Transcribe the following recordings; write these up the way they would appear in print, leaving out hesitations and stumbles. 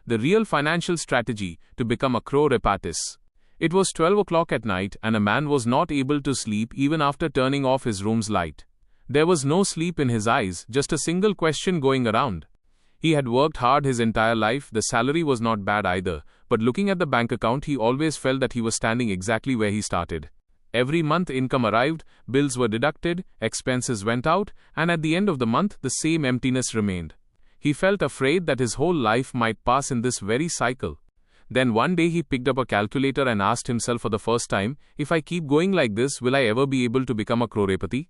the real financial strategy to become a crorepati. It was 12 o'clock at night and a man was not able to sleep even after turning off his room's light. There was no sleep in his eyes, just a single question going around. He had worked hard his entire life, the salary was not bad either, but looking at the bank account he always felt that he was standing exactly where he started. Every month income arrived, bills were deducted, expenses went out, and at the end of the month the same emptiness remained. He felt afraid that his whole life might pass in this very cycle. Then one day he picked up a calculator and asked himself for the first time, if I keep going like this, will I ever be able to become a crorepati?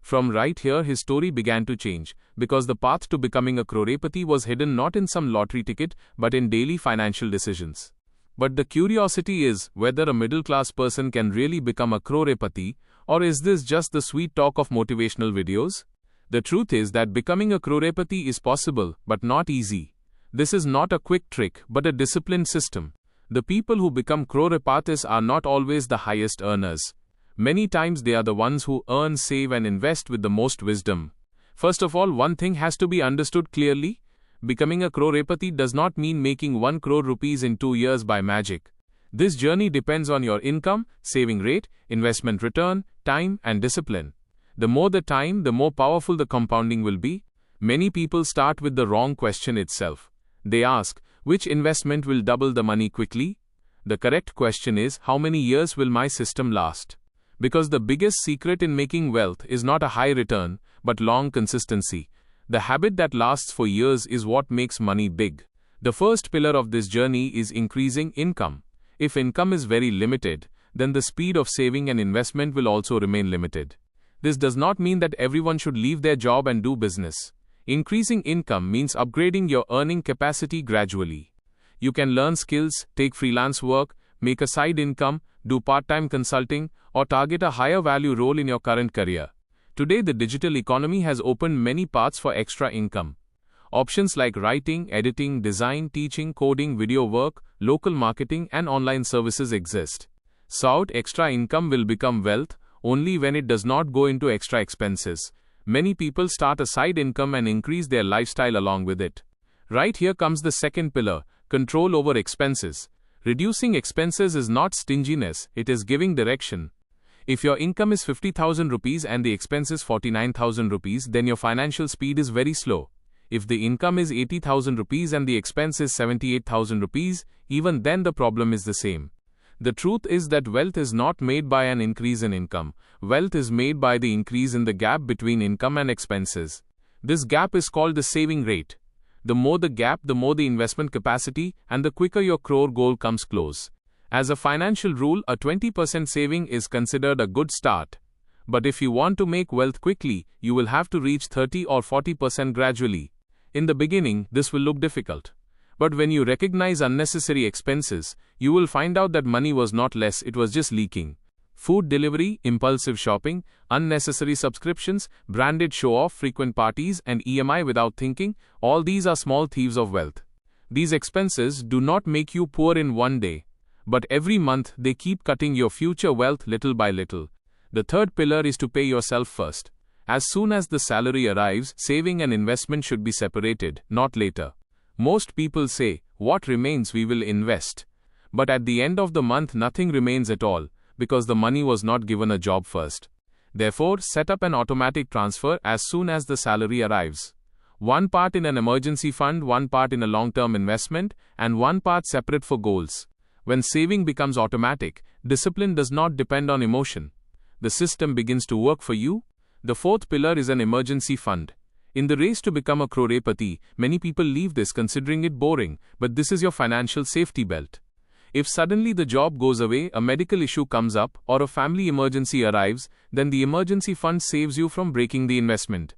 From right here his story began to change, because the path to becoming a crorepati was hidden not in some lottery ticket, but in daily financial decisions. But the curiosity is whether a middle-class person can really become a crorepati, or is this just the sweet talk of motivational videos? The truth is that becoming a crorepati is possible, but not easy. This is not a quick trick, but a disciplined system. The people who become crorepatis are not always the highest earners. Many times they are the ones who earn, save and invest with the most wisdom. First of all, one thing has to be understood clearly. Becoming a crorepati does not mean making 1 crore rupees in 2 years by magic. This journey depends on your income, saving rate, investment return, time and discipline. The more the time, the more powerful the compounding will be. Many people start with the wrong question itself. They ask, which investment will double the money quickly? The correct question is, how many years will my system last? Because the biggest secret in making wealth is not a high return, but long consistency. The habit that lasts for years is what makes money big. The first pillar of this journey is increasing income. If income is very limited, then the speed of saving and investment will also remain limited. This does not mean that everyone should leave their job and do business. Increasing income means upgrading your earning capacity gradually. You can learn skills, take freelance work, make a side income, do part-time consulting, or target a higher value role in your current career. Today, the digital economy has opened many paths for extra income. Options like writing, editing, design, teaching, coding, video work, local marketing, and online services exist. So, extra income will become wealth only when it does not go into extra expenses. Many people start a side income and increase their lifestyle along with it. Right here comes the second pillar, control over expenses. Reducing expenses is not stinginess, it is giving direction. If your income is 50,000 rupees and the expense is 49,000 rupees, then your financial speed is very slow. If the income is 80,000 rupees and the expense is 78,000 rupees, even then the problem is the same. The truth is that wealth is not made by an increase in income. Wealth is made by the increase in the gap between income and expenses. This gap is called the saving rate. The more the gap, the more the investment capacity, and the quicker your crore goal comes close. As a financial rule, a 20% saving is considered a good start. But if you want to make wealth quickly, you will have to reach 30 or 40% gradually. In the beginning, this will look difficult. But when you recognize unnecessary expenses, you will find out that money was not less, it was just leaking. Food delivery, impulsive shopping, unnecessary subscriptions, branded show-off, frequent parties, and EMI without thinking, all these are small thieves of wealth. These expenses do not make you poor in one day. But every month, they keep cutting your future wealth little by little. The third pillar is to pay yourself first. As soon as the salary arrives, saving and investment should be separated, not later. Most people say, what remains we will invest. But at the end of the month nothing remains at all, because the money was not given a job first. Therefore, set up an automatic transfer as soon as the salary arrives. One part in an emergency fund, one part in a long-term investment, and one part separate for goals. When saving becomes automatic, discipline does not depend on emotion. The system begins to work for you. The fourth pillar is an emergency fund. In the race to become a crorepati, many people leave this considering it boring, but this is your financial safety belt. If suddenly the job goes away, a medical issue comes up, or a family emergency arrives, then the emergency fund saves you from breaking the investment.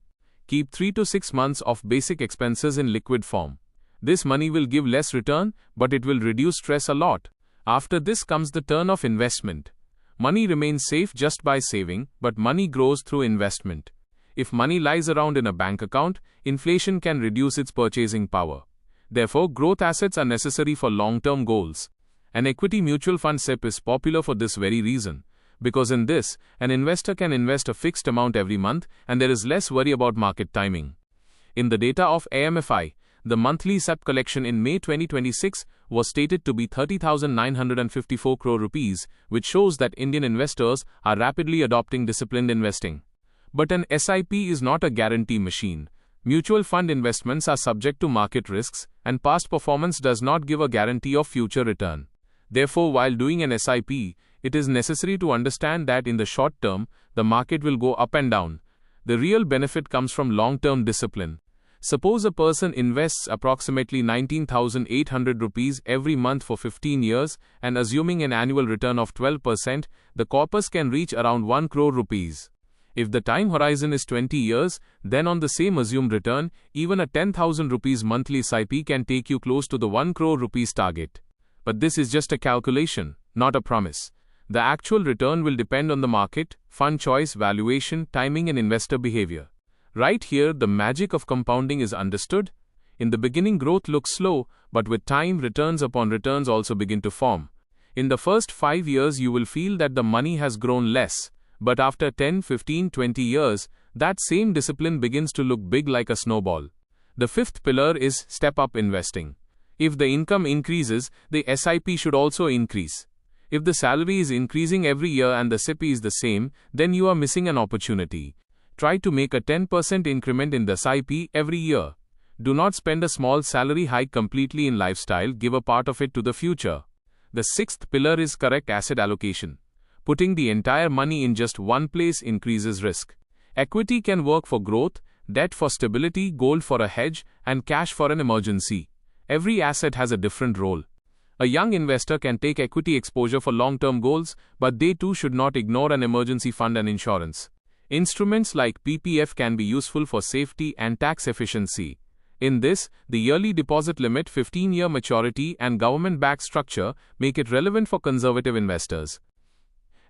Keep 3 to 6 months of basic expenses in liquid form. This money will give less return, but it will reduce stress a lot. After this comes the turn of investment. Money remains safe just by saving, but money grows through investment. If money lies around in a bank account, inflation can reduce its purchasing power. Therefore, growth assets are necessary for long-term goals. An equity mutual fund SIP is popular for this very reason, because in this, an investor can invest a fixed amount every month and there is less worry about market timing. In the data of AMFI, The monthly SEP collection in May 2026 was stated to be 30,954 crore rupees, which shows that Indian investors are rapidly adopting disciplined investing. But an SIP is not a guarantee machine. Mutual fund investments are subject to market risks, and past performance does not give a guarantee of future return. Therefore, while doing an SIP, it is necessary to understand that in the short term, the market will go up and down. The real benefit comes from long-term discipline. Suppose a person invests approximately 19,800 rupees every month for 15 years, and assuming an annual return of 12%, the corpus can reach around 1 crore rupees. If the time horizon is 20 years, then on the same assumed return, even a 10,000 rupees monthly SIP can take you close to the 1 crore rupees target. But this is just a calculation, not a promise. The actual return will depend on the market, fund choice, valuation, timing, and investor behavior. Right here, the magic of compounding is understood. In the beginning, growth looks slow, but with time, returns upon returns also begin to form. In the first 5 years, you will feel that the money has grown less, but after 10, 15, 20 years, that same discipline begins to look big like a snowball. The fifth pillar is step-up investing. If the income increases, the SIP should also increase. If the salary is increasing every year and the SIP is the same, then you are missing an opportunity. Try to make a 10% increment in the SIP every year. Do not spend a small salary hike completely in lifestyle, give a part of it to the future. The sixth pillar is correct asset allocation. Putting the entire money in just one place increases risk. Equity can work for growth, debt for stability, gold for a hedge, and cash for an emergency. Every asset has a different role. A young investor can take equity exposure for long-term goals, but they too should not ignore an emergency fund and insurance. Instruments like PPF can be useful for safety and tax efficiency. In this, the yearly deposit limit, 15-year maturity, and government-backed structure make it relevant for conservative investors.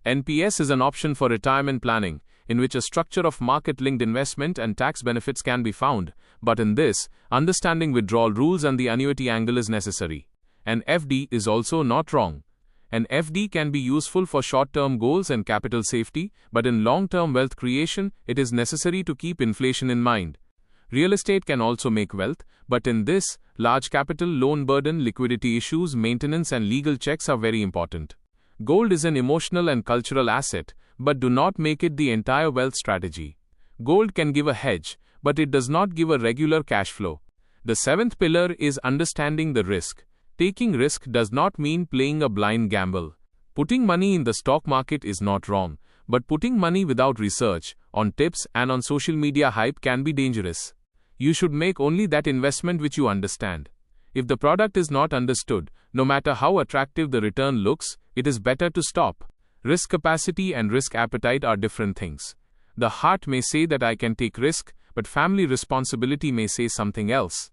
NPS is an option for retirement planning, in which a structure of market-linked investment and tax benefits can be found, but in this, understanding withdrawal rules and the annuity angle is necessary. An FD is also not wrong. An FD can be useful for short-term goals and capital safety, but in long-term wealth creation, it is necessary to keep inflation in mind. Real estate can also make wealth, but in this, large capital, loan burden, liquidity issues, maintenance, and legal checks are very important. Gold is an emotional and cultural asset, but do not make it the entire wealth strategy. Gold can give a hedge, but it does not give a regular cash flow. The seventh pillar is understanding the risk. Taking risk does not mean playing a blind gamble. Putting money in the stock market is not wrong, but putting money without research, on tips and on social media hype can be dangerous. You should make only that investment which you understand. If the product is not understood, no matter how attractive the return looks, it is better to stop. Risk capacity and risk appetite are different things. The heart may say that I can take risk, but family responsibility may say something else.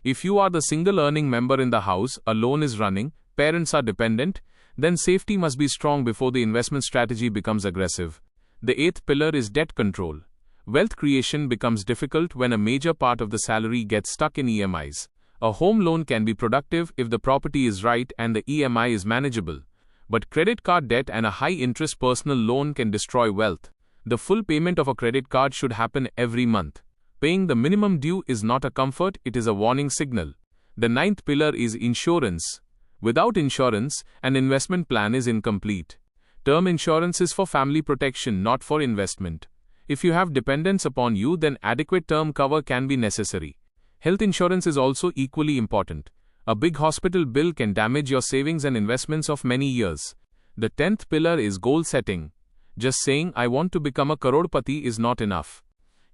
If you are the single earning member in the house, a loan is running, parents are dependent, then safety must be strong before the investment strategy becomes aggressive. The eighth pillar is debt control. Wealth creation becomes difficult when a major part of the salary gets stuck in EMIs. A home loan can be productive if the property is right and the EMI is manageable. But credit card debt and a high-interest personal loan can destroy wealth. The full payment of a credit card should happen every month. Paying the minimum due is not a comfort, it is a warning signal. The ninth pillar is insurance. Without insurance, an investment plan is incomplete. Term insurance is for family protection, not for investment. If you have dependents upon you, then adequate term cover can be necessary. Health insurance is also equally important. A big hospital bill can damage your savings and investments of many years. The 10th pillar is goal setting. Just saying, I want to become a crorepati is not enough.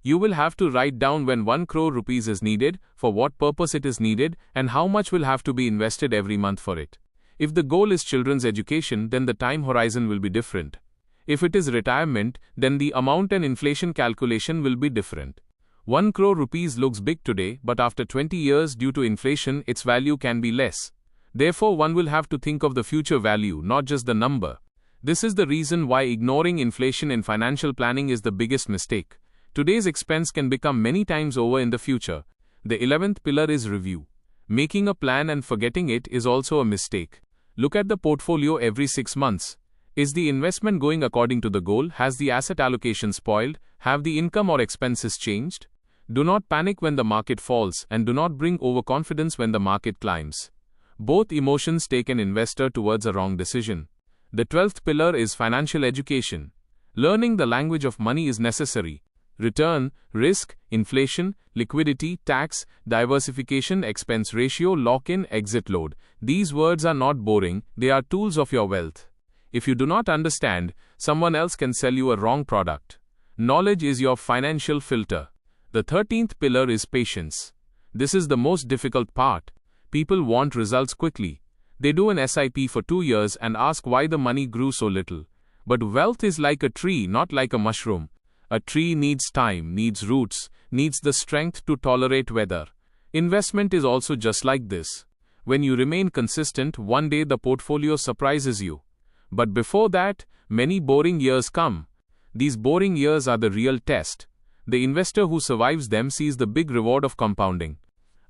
You will have to write down when 1 crore rupees is needed, for what purpose it is needed, and how much will have to be invested every month for it. If the goal is children's education, then the time horizon will be different. If it is retirement, then the amount and inflation calculation will be different. 1 crore rupees looks big today, but after 20 years due to inflation, its value can be less. Therefore, one will have to think of the future value, not just the number. This is the reason why ignoring inflation in financial planning is the biggest mistake. Today's expense can become many times over in the future. The 11th pillar is review. Making a plan and forgetting it is also a mistake. Look at the portfolio every 6 months. Is the investment going according to the goal? Has the asset allocation spoiled? Have the income or expenses changed? Do not panic when the market falls, and do not bring overconfidence when the market climbs. Both emotions take an investor towards a wrong decision. The 12th pillar is financial education. Learning the language of money is necessary. Return, risk, inflation, liquidity, tax, diversification, expense ratio, lock-in, exit load. These words are not boring, they are tools of your wealth. If you do not understand, someone else can sell you a wrong product. Knowledge is your financial filter. The 13th pillar is patience. This is the most difficult part. People want results quickly. They do an SIP for 2 years and ask why the money grew so little. But wealth is like a tree, not like a mushroom. A tree needs time, needs roots, needs the strength to tolerate weather. Investment is also just like this. When you remain consistent, one day the portfolio surprises you. But before that, many boring years come. These boring years are the real test. The investor who survives them sees the big reward of compounding.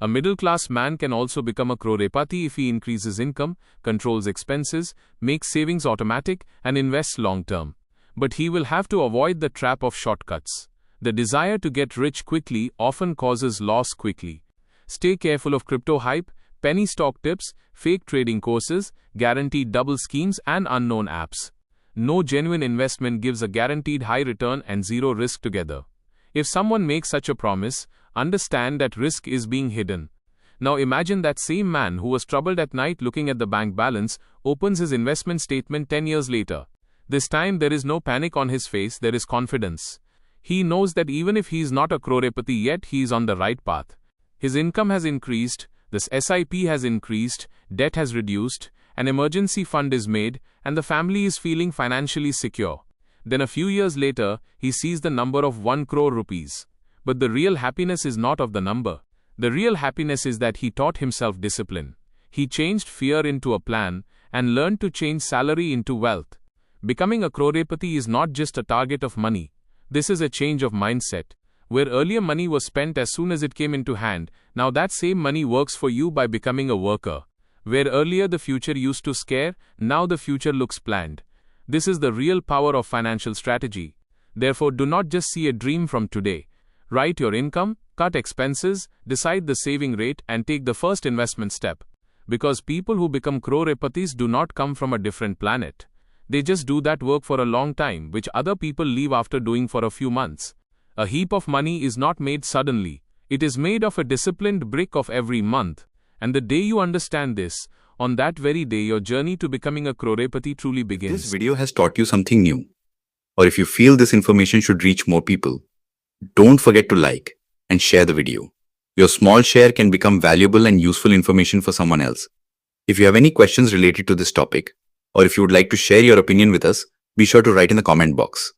A middle-class man can also become a Crorepati if he increases income, controls expenses, makes savings automatic, and invests long-term. But he will have to avoid the trap of shortcuts. The desire to get rich quickly often causes loss quickly. Stay careful of crypto hype, penny stock tips, fake trading courses, guaranteed double schemes, and unknown apps. No genuine investment gives a guaranteed high return and zero risk together. If someone makes such a promise, understand that risk is being hidden. Now imagine that same man who was troubled at night looking at the bank balance opens his investment statement 10 years later. This time there is no panic on his face, there is confidence. He knows that even if he is not a Crorepati yet, he is on the right path. His income has increased, this SIP has increased, debt has reduced, an emergency fund is made, and the family is feeling financially secure. Then a few years later, he sees the number of 1 crore rupees. But the real happiness is not of the number. The real happiness is that he taught himself discipline. He changed fear into a plan, and learned to change salary into wealth. Becoming a Crorepati is not just a target of money. This is a change of mindset. Where earlier money was spent as soon as it came into hand, now that same money works for you by becoming a worker. Where earlier the future used to scare, now the future looks planned. This is the real power of financial strategy. Therefore, do not just see a dream from today. Write your income, cut expenses, decide the saving rate, and take the first investment step. Because people who become Crorepatis do not come from a different planet. They just do that work for a long time, which other people leave after doing for a few months. A heap of money is not made suddenly. It is made of a disciplined brick of every month. And the day you understand this, on that very day your journey to becoming a Crorepati truly begins. This video has taught you something new. Or if you feel this information should reach more people, don't forget to like and share the video. Your small share can become valuable and useful information for someone else. If you have any questions related to this topic, or if you would like to share your opinion with us, be sure to write in the comment box.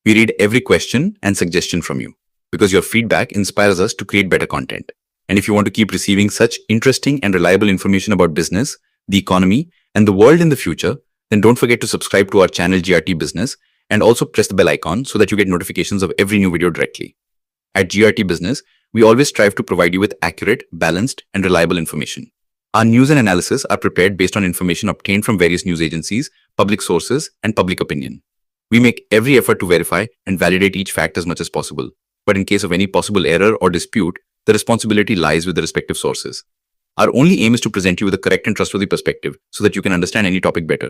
We read every question and suggestion from you, because your feedback inspires us to create better content. And if you want to keep receiving such interesting and reliable information about business, the economy, and the world in the future, then don't forget to subscribe to our channel GRT Business and also press the bell icon so that you get notifications of every new video directly. At GRT Business, we always strive to provide you with accurate, balanced, and reliable information. Our news and analysis are prepared based on information obtained from various news agencies, public sources, and public opinion. We make every effort to verify and validate each fact as much as possible. But in case of any possible error or dispute, the responsibility lies with the respective sources. Our only aim is to present you with a correct and trustworthy perspective so that you can understand any topic better.